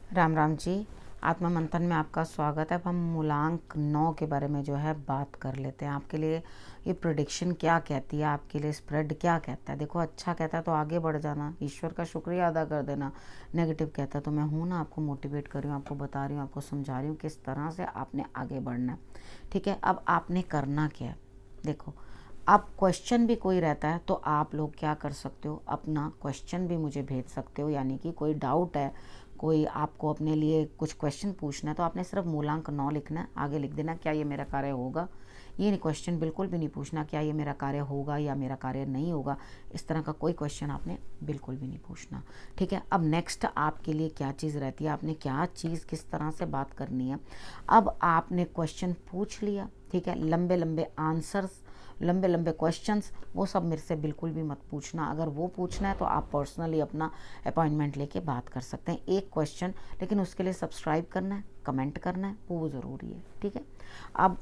राम राम जी। आत्मा मंथन में आपका स्वागत है। अब हम मूलांक 9 के बारे में जो है बात कर लेते हैं। आपके लिए ये प्रेडिक्शन क्या कहती है, आपके लिए स्प्रेड क्या कहता है। देखो, अच्छा कहता है तो आगे बढ़ जाना, ईश्वर का शुक्रिया अदा कर देना। नेगेटिव कहता है तो मैं हूँ ना, आपको मोटिवेट कर रही हूँ, आपको बता रही हूँ, आपको समझा रही हूँ किस तरह से आपने आगे बढ़ना है। ठीक है, अब आपने करना क्या है। देखो, अब क्वेश्चन भी कोई रहता है तो आप लोग क्या कर सकते हो, अपना क्वेश्चन भी मुझे भेज सकते हो। यानी कि कोई डाउट है, कोई आपको अपने लिए कुछ क्वेश्चन पूछना है, तो आपने सिर्फ मूलांक 9 लिखना है, आगे लिख देना क्या ये मेरा कार्य होगा। ये नहीं, क्वेश्चन बिल्कुल भी नहीं पूछना क्या ये मेरा कार्य होगा या मेरा कार्य नहीं होगा। इस तरह का कोई क्वेश्चन आपने बिल्कुल भी नहीं पूछना। ठीक है, अब नेक्स्ट आपके लिए क्या चीज़ रहती है, आपने क्या चीज़ किस तरह से बात करनी है। अब आपने क्वेश्चन पूछ लिया, ठीक है, लंबे लंबे आंसर्स, लंबे लंबे क्वेश्चंस, वो सब मेरे से बिल्कुल भी मत पूछना। अगर वो पूछना है तो आप पर्सनली अपना अपॉइंटमेंट लेके बात कर सकते हैं, एक क्वेश्चन। लेकिन उसके लिए सब्सक्राइब करना है, कमेंट करना है, वो ज़रूरी है। ठीक है, अब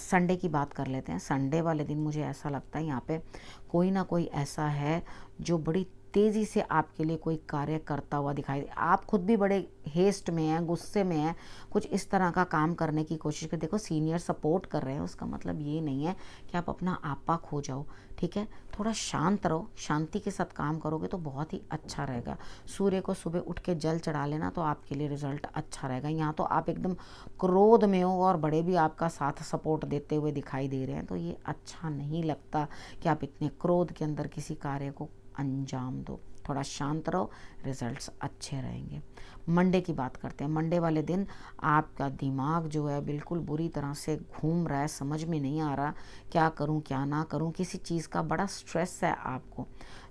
संडे की बात कर लेते हैं। संडे वाले दिन मुझे ऐसा लगता है यहाँ पे कोई ना कोई ऐसा है जो बड़ी तेज़ी से आपके लिए कोई कार्य करता हुआ दिखाई दे। आप खुद भी बड़े हेस्ट में हैं, गुस्से में हैं, कुछ इस तरह का काम करने की कोशिश कर। देखो, सीनियर सपोर्ट कर रहे हैं, उसका मतलब ये नहीं है कि आप अपना आपा खो जाओ। ठीक है, थोड़ा शांत रहो, शांति के साथ काम करोगे तो बहुत ही अच्छा रहेगा। सूर्य को सुबह उठ के जल चढ़ा लेना तो आपके लिए रिजल्ट अच्छा रहेगा। यहाँ तो आप एकदम क्रोध में हो और बड़े भी आपका साथ सपोर्ट देते हुए दिखाई दे रहे हैं, तो ये अच्छा नहीं लगता कि आप इतने क्रोध के अंदर किसी कार्य को अंजाम दो। थोड़ा शांत रहो, रिजल्ट्स अच्छे रहेंगे। मंडे की बात करते हैं। मंडे वाले दिन आपका दिमाग जो है बिल्कुल बुरी तरह से घूम रहा है, समझ में नहीं आ रहा क्या करूं क्या ना करूं, किसी चीज़ का बड़ा स्ट्रेस है आपको।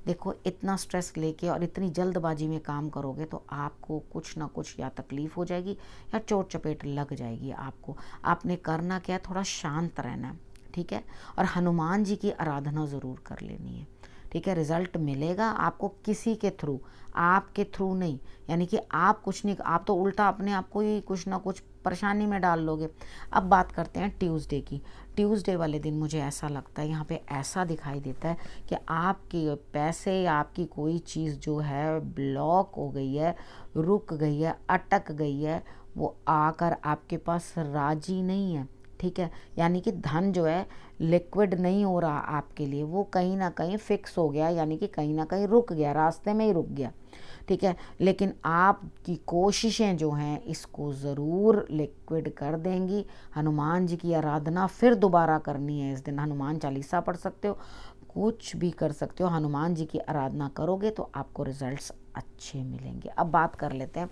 देखो, इतना स्ट्रेस लेके और इतनी जल्दबाजी में काम करोगे तो आपको कुछ ना कुछ या तकलीफ़ हो जाएगी या चोट चपेट लग जाएगी आपको। आपने करना क्या है, थोड़ा शांत रहना है। ठीक है, और हनुमान जी की आराधना ज़रूर कर लेनी है। ठीक है, रिजल्ट मिलेगा आपको किसी के थ्रू, आपके थ्रू नहीं। यानी कि आप कुछ नहीं, आप तो उल्टा अपने आप को ही कुछ ना कुछ परेशानी में डाल लोगे। अब बात करते हैं ट्यूसडे की। ट्यूसडे वाले दिन मुझे ऐसा लगता है, यहाँ पे ऐसा दिखाई देता है कि आपके पैसे या आपकी कोई चीज़ जो है ब्लॉक हो गई है, रुक गई है, अटक गई है, वो आकर आपके पास राजी नहीं है। ठीक है, यानी कि धन जो है लिक्विड नहीं हो रहा आपके लिए, वो कहीं ना कहीं फिक्स हो गया, यानी कि कहीं ना कहीं रुक गया, रास्ते में ही रुक गया। ठीक है, लेकिन आपकी कोशिशें जो हैं इसको ज़रूर लिक्विड कर देंगी। हनुमान जी की आराधना फिर दोबारा करनी है इस दिन। हनुमान चालीसा पढ़ सकते हो, कुछ भी कर सकते हो, हनुमान जी की आराधना करोगे तो आपको रिजल्ट्स अच्छे मिलेंगे। अब बात कर लेते हैं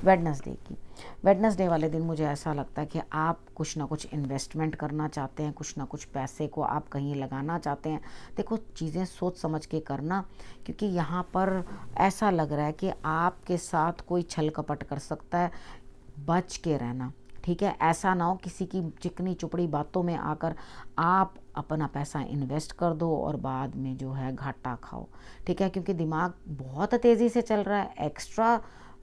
वेडनेसडे की। वेडनेसडे वाले दिन मुझे ऐसा लगता है कि आप कुछ ना कुछ इन्वेस्टमेंट करना चाहते हैं, कुछ ना कुछ पैसे को आप कहीं लगाना चाहते हैं। देखो, चीज़ें सोच समझ के करना, क्योंकि यहाँ पर ऐसा लग रहा है कि आपके साथ कोई छल कपट कर सकता है, बच के रहना। ठीक है, ऐसा ना हो किसी की चिकनी चुपड़ी बातों में आकर आप अपना पैसा इन्वेस्ट कर दो और बाद में जो है घाटा खाओ। ठीक है, क्योंकि दिमाग बहुत तेज़ी से चल रहा है, एक्स्ट्रा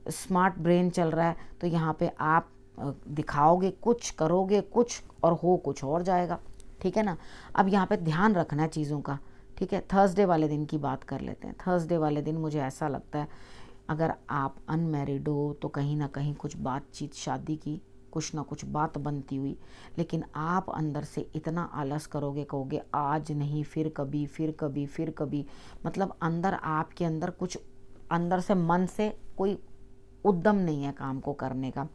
स्मार्ट ब्रेन चल रहा है, तो यहाँ पे आप दिखाओगे कुछ, करोगे कुछ और हो कुछ और जाएगा। ठीक है ना, अब यहाँ पे ध्यान रखना है चीज़ों का। ठीक है, थर्सडे वाले दिन की बात कर लेते हैं। थर्सडे वाले दिन मुझे ऐसा लगता है, अगर आप अनमैरिड हो तो कहीं ना कहीं कुछ बातचीत, शादी की कुछ ना कुछ बात बनती हुई, लेकिन आप अंदर से इतना आलस करोगे, कहोगे आज नहीं, फिर कभी, फिर कभी, फिर कभी। मतलब अंदर, आपके अंदर कुछ, अंदर से, मन से कोई उद्यम नहीं है काम को करने का।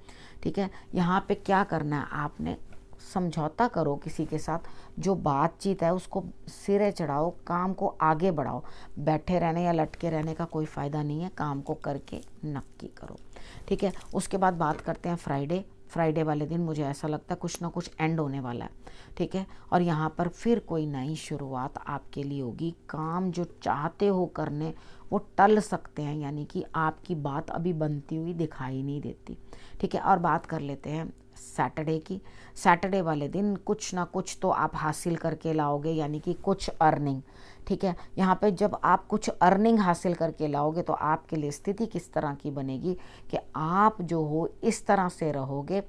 ठीक है, यहाँ पे क्या करना है, आपने समझौता करो किसी के साथ, जो बातचीत है उसको सिरे चढ़ाओ, काम को आगे बढ़ाओ। बैठे रहने या लटके रहने का कोई फ़ायदा नहीं है, काम को करके नक्की करो। ठीक है, उसके बाद बात करते हैं फ्राइडे। फ्राइडे वाले दिन मुझे ऐसा लगता है कुछ ना कुछ एंड होने वाला है। ठीक है, और यहाँ पर फिर कोई नई शुरुआत आपके लिए होगी। काम जो चाहते हो करने वो टल सकते हैं, यानी कि आपकी बात अभी बनती हुई दिखाई नहीं देती। ठीक है, और बात कर लेते हैं सैटरडे की। सैटरडे वाले दिन कुछ ना कुछ तो आप हासिल करके लाओगे, यानी कि कुछ अर्निंग। ठीक है, यहाँ पे जब आप कुछ अर्निंग हासिल करके लाओगे तो आपके लिए स्थिति किस तरह की बनेगी कि आप जो हो इस तरह से रहोगे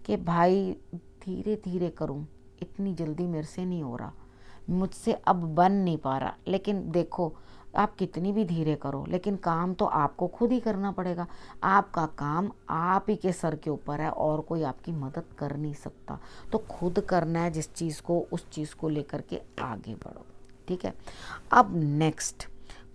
कि भाई धीरे धीरे करूँ, इतनी जल्दी मेरे से नहीं हो रहा, मुझसे अब बन नहीं पा रहा। लेकिन देखो, आप कितनी भी धीरे करो, लेकिन काम तो आपको खुद ही करना पड़ेगा। आपका काम आप ही के सर के ऊपर है और कोई आपकी मदद कर नहीं सकता। तो खुद करना है जिस चीज़ को, उस चीज़ को लेकर के आगे बढ़ो। ठीक है। अब नेक्स्ट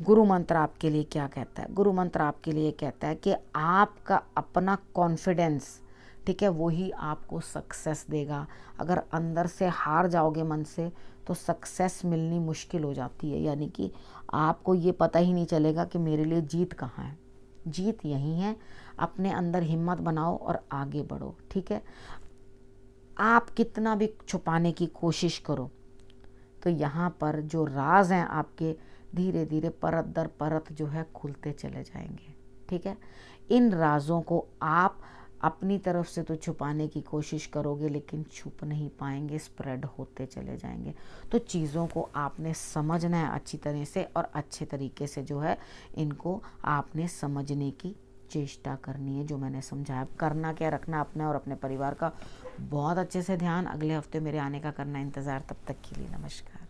गुरु मंत्र आपके लिए क्या कहता है? गुरु मंत्र आपके लिए कहता है कि आपका अपना कॉन्फिडेंस, ठीक है, वही आपको सक्सेस देगा। अगर अंदर से हार जाओगे मन से तो सक्सेस मिलनी मुश्किल हो जाती है। यानी कि आपको ये पता ही नहीं चलेगा कि मेरे लिए जीत कहाँ है। जीत यहीं है। अपने अंदर हिम्मत बनाओ और आगे बढ़ो। ठीक है। आप कितना भी छुपाने की कोशिश करो तो यहाँ पर जो राज हैं आपके, धीरे धीरे परत दर परत जो है खुलते चले जाएंगे। ठीक है। इन राजों को आप अपनी तरफ से तो छुपाने की कोशिश करोगे, लेकिन छुप नहीं पाएंगे, स्प्रेड होते चले जाएंगे। तो चीज़ों को आपने समझना है अच्छी तरह से, और अच्छे तरीके से जो है इनको आपने समझने की चेष्टा करनी है। जो मैंने समझाया, करना क्या, रखना अपने और अपने परिवार का बहुत अच्छे से ध्यान। अगले हफ्ते मेरे आने का करना इंतज़ार। तब तक के लिए नमस्कार।